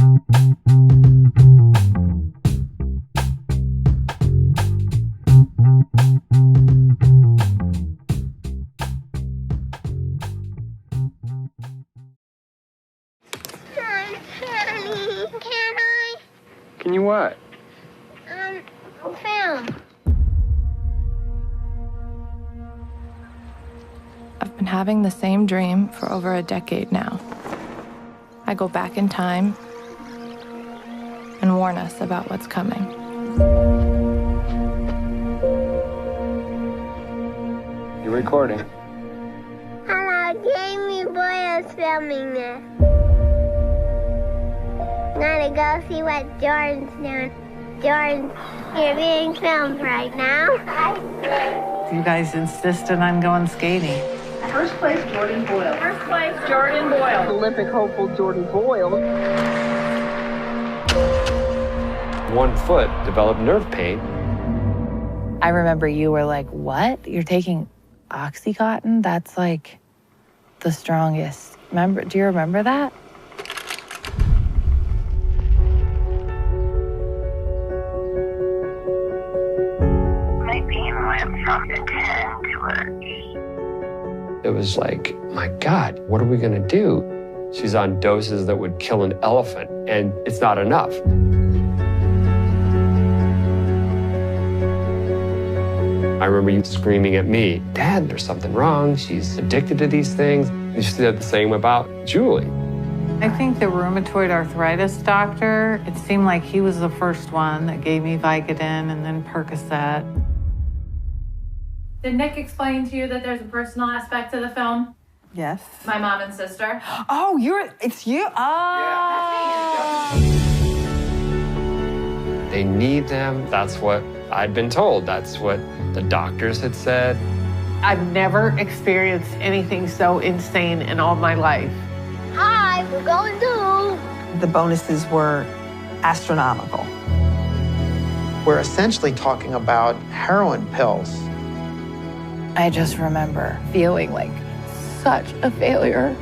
Can I? Can you what? Film. I've been having the same dream for over a decade now. I go back in time and warn us about what's coming. You're recording. Hello, Jamie Boyle is filming this. Gotta go see what Jordan's doing. Jordan, you're being filmed right now. You guys insisted on going skating. First place, Jordan Boyle. First place, Jordan Boyle. Olympic hopeful Jordan Boyle. 1 foot developed nerve pain. I remember you were like, what? You're taking Oxycontin? That's like the strongest. Do you remember that? My pain went from a 10 to a 8. It was like, my God, what are we going to do? She's on doses that would kill an elephant, and it's not enough. I remember you screaming at me, Dad, there's something wrong. She's addicted to these things. You said the same about Julie. I think the rheumatoid arthritis doctor, it seemed like he was the first one that gave me Vicodin and then Percocet. Did Nick explain to you that there's a personal aspect to the film? Yes. My mom and sister. Oh, it's you? Oh. They need them. That's what I'd been told. That's what the doctors had said. I've never experienced anything so insane in all my life. Hi, we're going to. The bonuses were astronomical. We're essentially talking about heroin pills. I just remember feeling like such a failure.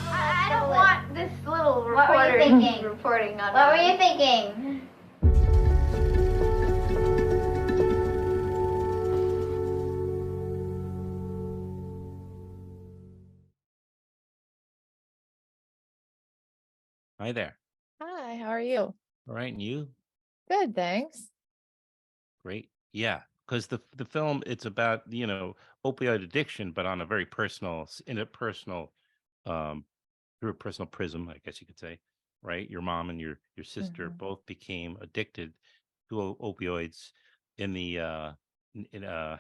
I don't want this little reporter. What were you thinking? Reporting on what were you thinking? Hi there. Hi, how are you? All right, and you? Good, thanks. Great. Yeah, because the film, it's about, opioid addiction, but on a very personal, um, through a personal prism, I guess you could say, right? Your mom and your sister both became addicted to opioids in the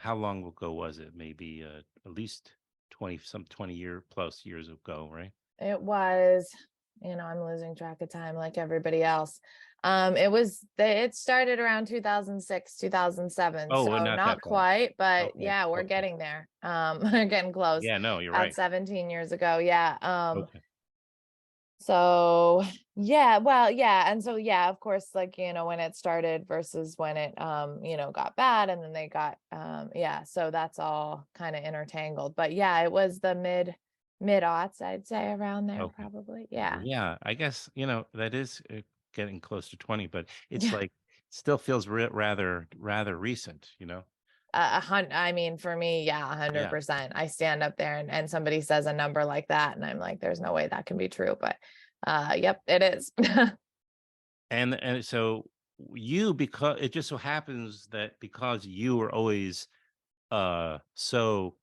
how long ago was it? Maybe at least 20 plus years ago, right? It was, I'm losing track of time like everybody else. It started around 2006, 2007. Oh, so well, not quite, but Okay, yeah, we're getting there. We're getting close. Yeah, no, you're About right. 17 years ago. Yeah. Okay. So yeah, well, yeah. And so, yeah, of course, like, when it started versus when it, got bad and then they got, yeah, so that's all kind of intertangled, but yeah, it was the mid-aughts, I'd say, around there, Okay. probably. Yeah. Yeah, I guess, that is getting close to 20, but it's Yeah. like, still feels rather recent, I mean, for me, yeah, 100%. I stand up there and somebody says a number like that, and I'm like, there's no way that can be true. But yep, it is. And so because it just so happens that because you were always so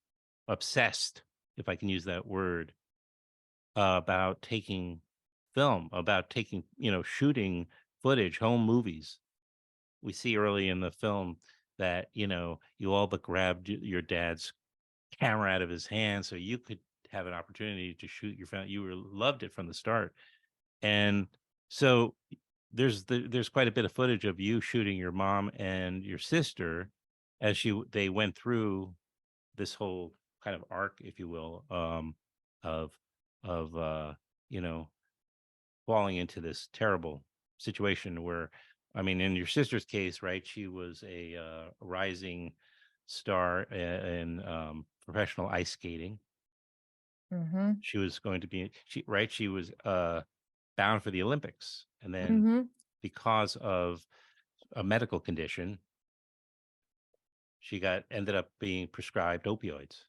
obsessed, if I can use that word, about taking film, about taking, shooting footage, home movies. We see early in the film that, you all but grabbed your dad's camera out of his hand so you could have an opportunity to shoot your family. Loved it from the start. And so there's quite a bit of footage of you shooting your mom and your sister as they went through this whole kind of arc, if you will, of falling into this terrible situation where, I mean, in your sister's case, right, she was a rising star in professional ice skating. Mm-hmm. She was going to be she was bound for the Olympics, and then Mm-hmm. because of a medical condition, she ended up being prescribed opioids.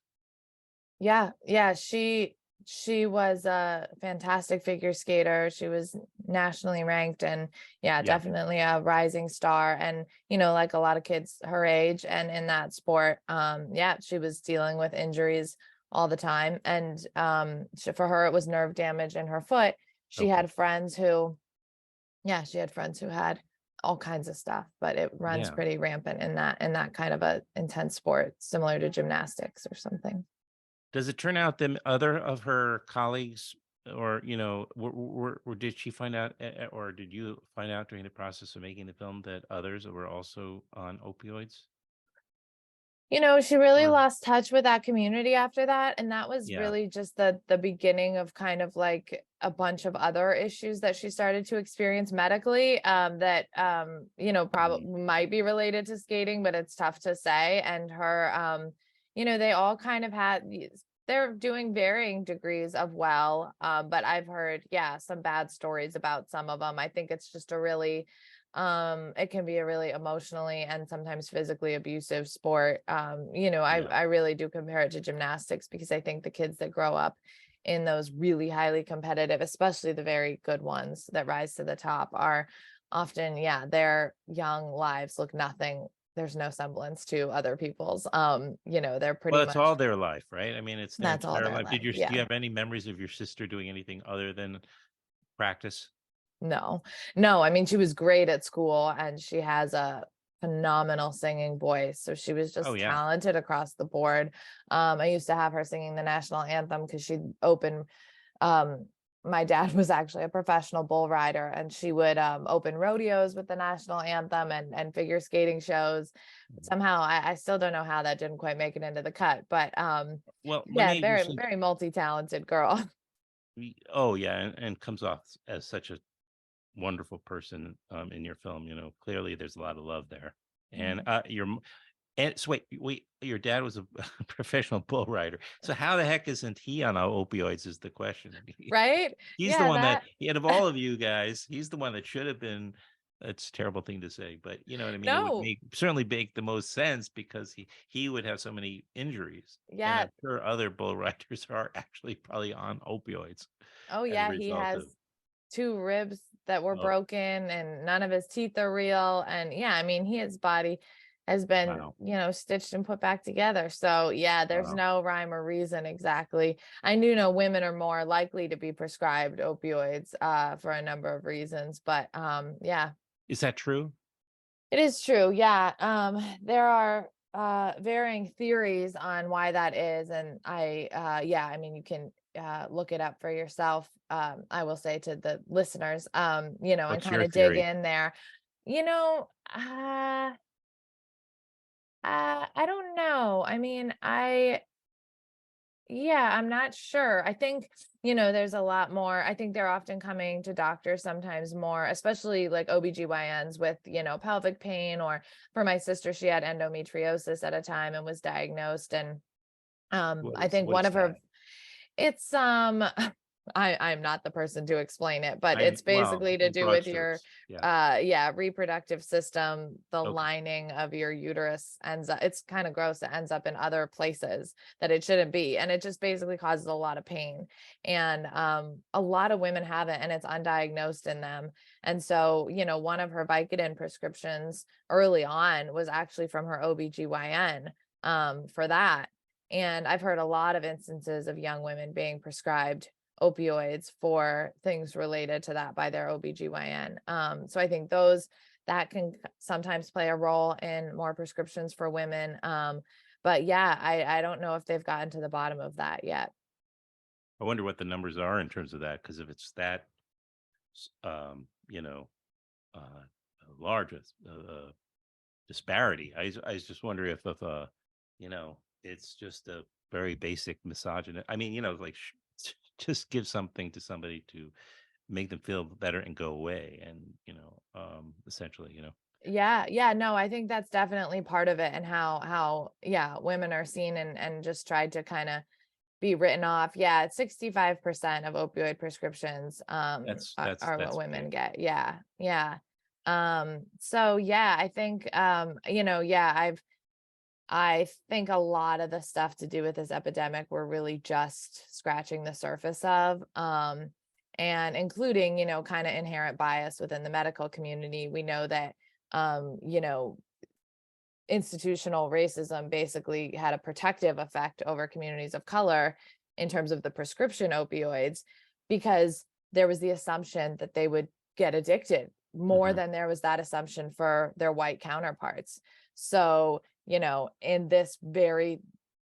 Yeah, she was a fantastic figure skater. She was nationally ranked, and Yeah. definitely a rising star. And like a lot of kids her age and in that sport, she was dealing with injuries all the time. And for her, it was nerve damage in her foot. She Okay. had friends who had all kinds of stuff, but it runs Yeah. pretty rampant in that kind of a intense sport, similar to gymnastics or something. Does it turn out that other of her colleagues, or did she find out, or did you find out during the process of making the film that others were also on opioids? She really Or- lost touch with that community after that. And that was Yeah. really just the beginning of kind of like a bunch of other issues that she started to experience medically, that, probably might be related to skating, but it's tough to say. And her, they all kind of they're doing varying degrees of but I've heard, some bad stories about some of them. I think it's just it can be a really emotionally and sometimes physically abusive sport. I really do compare it to gymnastics, because I think the kids that grow up in those really highly competitive, especially the very good ones that rise to the top, are often, their young lives look nothing. There's no semblance to other people's. They're pretty Well, it's much all their life, right? I mean, it's their that's all entire their life. life. Do you have any memories of your sister doing anything other than practice? No, I mean, she was great at school, and she has a phenomenal singing voice. So she was Oh just yeah. talented across the board. I used to have her singing the national anthem because she'd open, my dad was actually a professional bull rider, and she would open rodeos with the national anthem and figure skating shows. Somehow I still don't know how that didn't quite make it into the cut, but Well, let me very, very multi-talented girl. Oh yeah, and comes off as such a wonderful person in your film. Clearly there's a lot of love there. And so wait, your dad was a professional bull rider. So how the heck isn't he on opioids is the question. Right? He's the one that, out of all of you guys, he's the one that should have been. That's a terrible thing to say, but you know what I mean. It would certainly make the most sense, because he would have so many injuries. Yeah. And I'm sure other bull riders are actually probably on opioids. Oh yeah, he has 2 ribs that were broken, and none of his teeth are real. And I mean, his body has been, stitched and put back together. So there's no rhyme or reason exactly. I do know women are more likely to be prescribed opioids for a number of reasons, but Is that true? it is true. There are varying theories on why that is, and I mean, you can look it up for yourself. I will say to the listeners, and kind of dig in there. I don't know. I mean, I'm not sure. I think, there's a lot more. I think they're often coming to doctors sometimes more, especially like OBGYNs with, pelvic pain, or for my sister, she had endometriosis at a time and was diagnosed. And I think one of her, it's I'm not the person to explain it, but it's basically to do with your reproductive system. The lining of your uterus ends up, it's kind of gross, it ends up in other places that it shouldn't be, and it just basically causes a lot of pain. And a lot of women have it, and it's undiagnosed in them. And so, one of her Vicodin prescriptions early on was actually from her OBGYN for that. And I've heard a lot of instances of young women being prescribed opioids for things related to that by their OBGYN. So I think that can sometimes play a role in more prescriptions for women. But I don't know if they've gotten to the bottom of that yet. I wonder what the numbers are in terms of that, because if it's that, large disparity, I just wonder if it's just a very basic misogyny. I mean, like just give something to somebody to make them feel better and go away, and essentially, Yeah, no, I think that's definitely part of it, and how yeah, women are seen and just tried to kind of be written off. Yeah, it's 65% of opioid prescriptions are what That's women big. get. Yeah. So yeah, I think yeah, I think a lot of the stuff to do with this epidemic we're really just scratching the surface of. And including, kind of inherent bias within the medical community. We know that institutional racism basically had a protective effect over communities of color in terms of the prescription opioids, because there was the assumption that they would get addicted more than there was that assumption for their white counterparts. So, in this very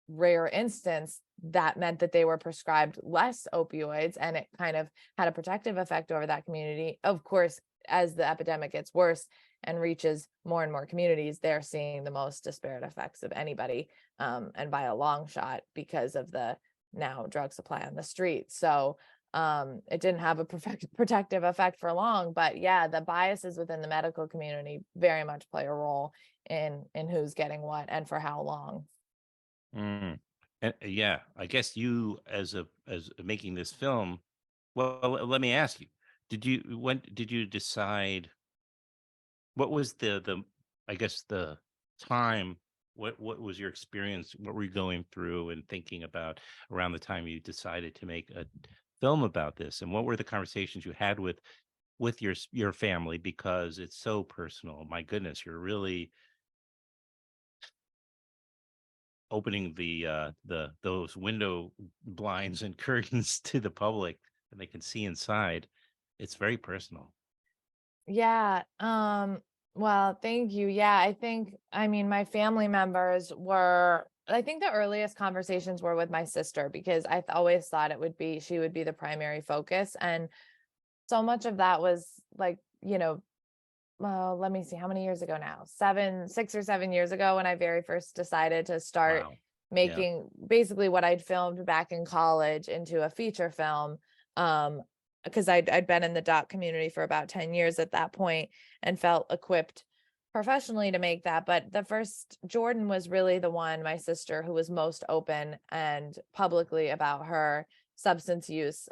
rare instance, that meant that they were prescribed less opioids, and it kind of had a protective effect over that community. Of course, as the epidemic gets worse and reaches more and more communities, they're seeing the most disparate effects of anybody, and by a long shot, because of the now drug supply on the street. So it didn't have a protective effect for long, but yeah, the biases within the medical community very much play a role in who's getting what and for how long. Mm. And yeah, I guess you as making this film, well, let me ask you, when did you decide, what was the I guess the time, what was your experience, what were you going through and thinking about around the time you decided to make a film about this, and what were the conversations you had with your family, because it's so personal. My goodness, you're really opening the those window blinds and curtains to the public, and they can see inside. It's very personal. Yeah. Well, thank you. Yeah, I mean, my family members were, I think the earliest conversations were with my sister, because I always thought she would be the primary focus. And so much of that was like, well, let me see, how many years ago now? 6 or 7 years ago, when I very first decided to start Wow. Yeah. making basically what I'd filmed back in college into a feature film. Because I'd been in the doc community for about 10 years at that point and felt equipped professionally to make that. But the first, Jordan was really the one, my sister, who was most open and publicly about her substance use.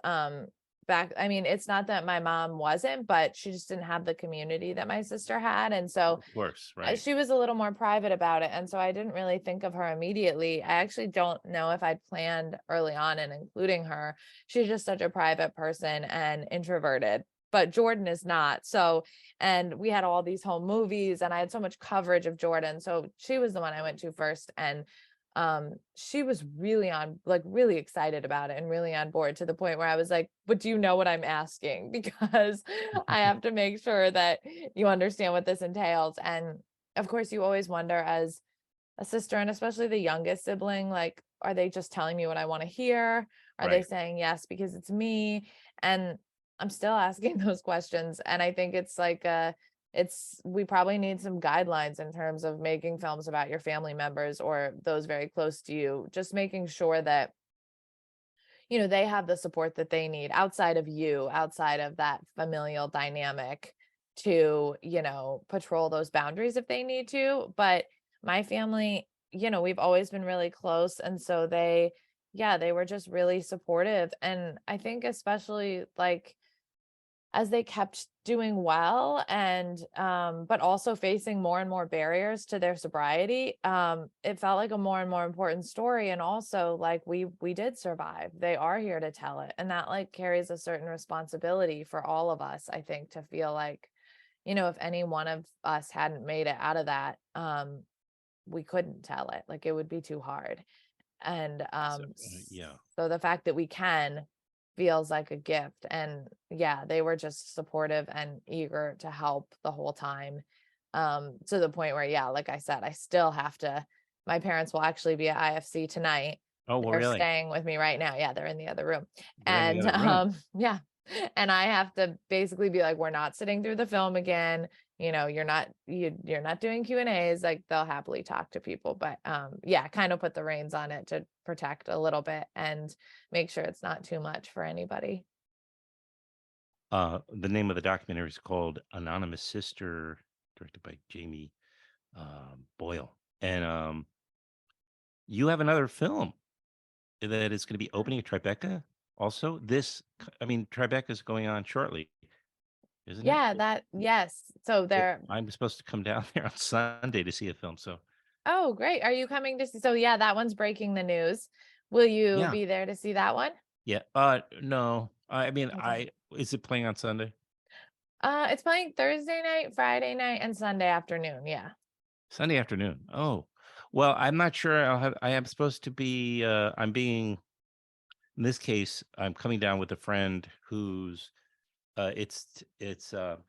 I mean, it's not that my mom wasn't, but she just didn't have the community that my sister had. And so Of course, right. she was a little more private about it. And so I didn't really think of her immediately. I actually don't know if I'd planned early on in including her. She's just such a private person and introverted, but Jordan is not. So, and we had all these home movies and I had so much coverage of Jordan. So she was the one I went to first. And she was really really excited about it and really on board, to the point where I was like, but do you know what I'm asking? Because I have to make sure that you understand what this entails. And of course, you always wonder as a sister, and especially the youngest sibling, like, are they just telling me what I want to hear? Are they Right. saying yes because it's me? And I'm still asking those questions. And I think it's like we probably need some guidelines in terms of making films about your family members or those very close to you, just making sure that they have the support that they need outside of you, outside of that familial dynamic, to patrol those boundaries if they need to. But my family, we've always been really close, and so they were just really supportive. And I think especially like as they kept doing well, and but also facing more and more barriers to their sobriety, it felt like a more and more important story. And also, like, we did survive. They are here to tell it, and that like carries a certain responsibility for all of us, I think, to feel like, if any one of us hadn't made it out of that, we couldn't tell it. Like, it would be too hard. And So, yeah. so the fact that we can feels like a gift. And yeah, they were just supportive and eager to help the whole time, to the point where, yeah, like I said, I still have to, my parents will actually be at IFC tonight. Oh, well, They're really? staying with me right now. Yeah, they're in the other room. They're in the And other room. yeah, and I have to basically be like, we're not sitting through the film again. You're not doing Q&As. Like, they'll happily talk to people, but yeah, kind of put the reins on it to protect a little bit and make sure it's not too much for anybody. The name of the documentary is called Anonymous Sister directed by Jamie Boyle. And you have another film that is going to be opening at Tribeca. Also, Tribeca is going on shortly, isn't it? Yeah, yes. So they're I'm supposed to come down there on Sunday to see a film. So Oh, great. Are you coming to see? So yeah, that one's breaking the news. Will you yeah, be there to see that one? yeah. No, Okay. is it playing on Sunday? It's playing Thursday night, Friday night, and Sunday afternoon. Yeah. Sunday afternoon. Oh, well, I'm not sure. I am supposed to be. In this case, I'm coming down with a friend who's. It's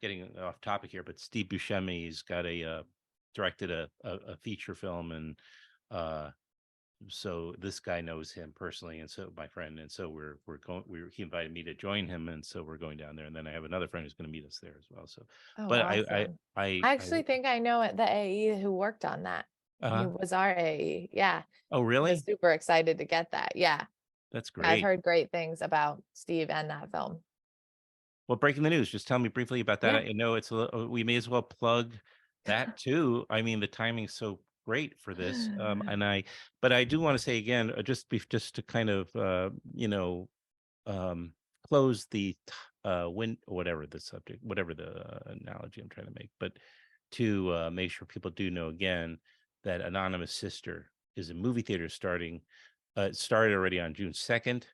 getting off topic here, but Steve Buscemi's got directed a feature film, and uh, so this guy knows him personally, and so my friend, and so he invited me to join him, and so we're going down there, and then I have another friend who's going to meet us there as well. So, Oh, but awesome. I I actually think I know the AE who worked on that. He uh was our AE. Yeah. oh, I was really? super excited to get that. Yeah. That's I've great. heard great things about Steve and that film. Well, breaking the news. Just tell me briefly about that. Yeah. I know we may as well plug that too. I mean, the timing's so great for this. But I do want to say again, just to kind of, um, close the whatever the subject, whatever the analogy I'm trying to make, but to make sure people do know again that Anonymous Sister is a movie theater starting. It started already on June 2nd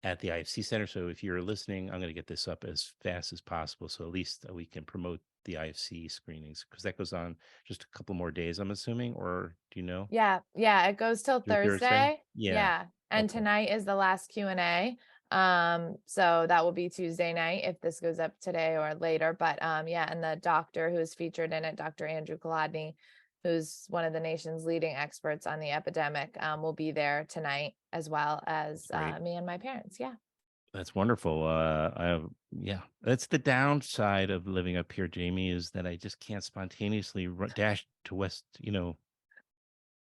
at the IFC Center. So if you're listening, I'm going to get this up as fast as possible, so at least we can promote the IFC screenings, because that goes on just a couple more days, I'm assuming, or do you know? Yeah. Yeah. It goes till Through Thursday? Thursday. Yeah. Yeah. And Okay. tonight is the last Q&A. So that will be Tuesday night if this goes up today or later. But yeah, and the doctor who's featured in it, Dr. Andrew Kolodny, who's one of the nation's leading experts on the epidemic, will be there tonight, as well as Great. me and my parents. Yeah. That's wonderful. Yeah, that's the downside of living up here, Jamie, is that I just can't spontaneously dash to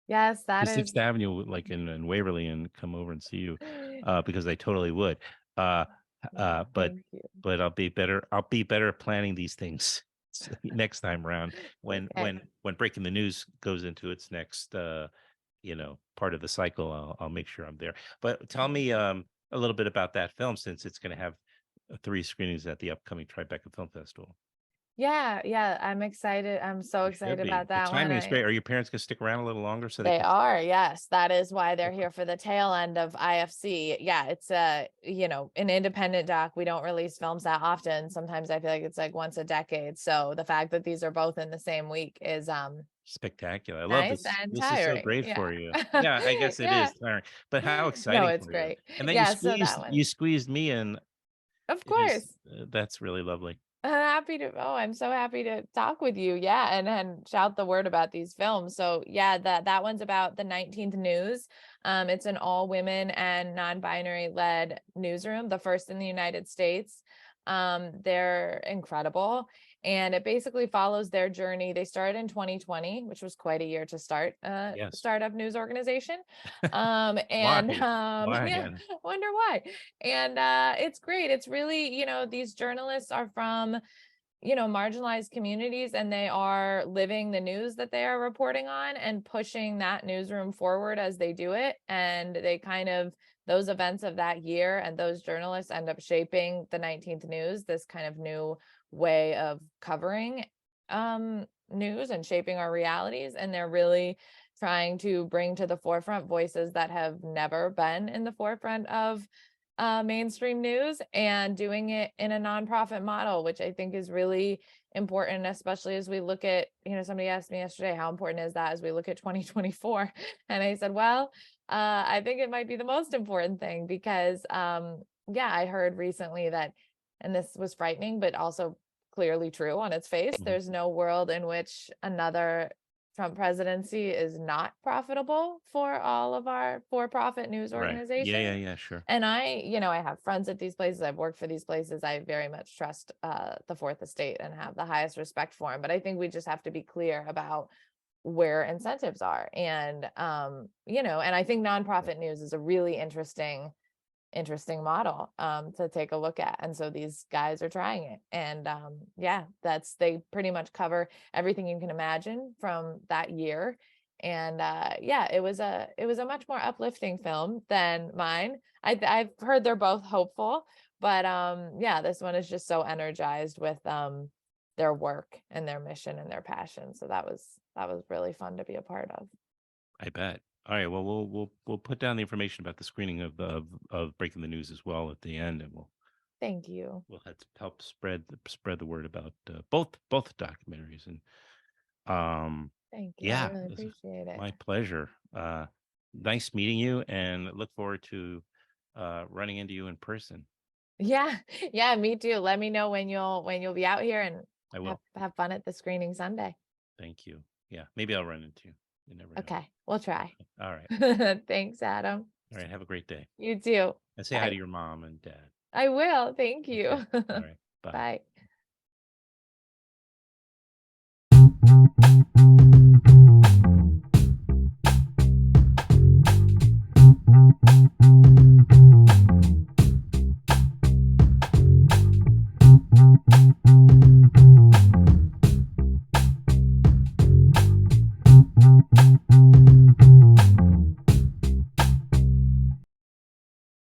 Yes, to that is. Sixth Avenue, like in Waverly, and come over and see you, because I totally would. Uh, but Thank you. I'll be better. I'll be better at planning these things next time around when Okay. breaking the news goes into its next part of the cycle. I'll make sure I'm there. But tell me a little bit about that film, since it's going to have 3 screenings at the upcoming Tribeca Film Festival. Yeah, yeah, I'm excited. I'm so You should excited be. about The that one. timing is great. Are your parents going to stick around a little longer so they They can? are, yes. That is why they're Okay. here for the tail end of IFC. Yeah, it's an independent doc. We don't release films that often. Sometimes I feel like it's like once a decade. So the fact that these are both in the same week is Spectacular. I love nice this. and This is so tiring. great Yeah. for you. Yeah, I guess it Yeah. is tiring, but how No, exciting it's for you. great. And then Yeah, so that one. you squeezed me in. Of course. That's really lovely. I'm so happy to talk with you. Yeah. And shout the word about these films. So yeah, that one's about the 19th News. It's an all women and non-binary led newsroom, the first in the United States. They're incredible. And it basically follows their journey. They started in 2020, which was quite a year to start a Yes. startup news organization. Why? Yeah, wonder why. And it's great. It's really, these journalists are from marginalized communities, and they are living the news that they are reporting on and pushing that newsroom forward as they do it. And they those events of that year and those journalists end up shaping the 19th News, this kind of new way of covering news and shaping our realities. And they're really trying to bring to the forefront voices that have never been in the forefront of mainstream news, and doing it in a nonprofit model, which I think is really important, especially as we look at, somebody asked me yesterday, how important is that as we look at 2024? And I said, well, I think it might be the most important thing, because I heard recently that, and this was frightening, but also clearly true on its face, there's no world in which another Trump presidency is not profitable for all of our for-profit news Right. organizations. Yeah, sure. And I have friends at these places. I've worked for these places. I very much trust the Fourth Estate and have the highest respect for them. But I think we just have to be clear about where incentives are. And, and I think nonprofit news is a really interesting interesting model to take a look at. And so these guys are trying it. And yeah, they pretty much cover everything you can imagine from that year. And yeah, it was a much more uplifting film than mine. I've heard they're both hopeful, but yeah, this one is just so energized with their work and their mission and their passion. So that was really fun to be a part of. I bet. All right. Well, we'll put down the information about the screening of Breaking the News as well at the end, and Thank you. we'll have to help spread the word about both documentaries. And Thank you. yeah, I really this is appreciate it. my pleasure. Nice meeting you, and look forward to running into you in person. Yeah, yeah, me too. Let me know when you'll be out here, and I will. have fun at the screening Sunday. Thank you. Yeah, maybe I'll run into you. You never know. Okay, we'll try. All right. Thanks, Adam. All right. Have a great day. You too. And say hi to your mom and dad. I will. Thank you. Okay. All right. Bye. Bye.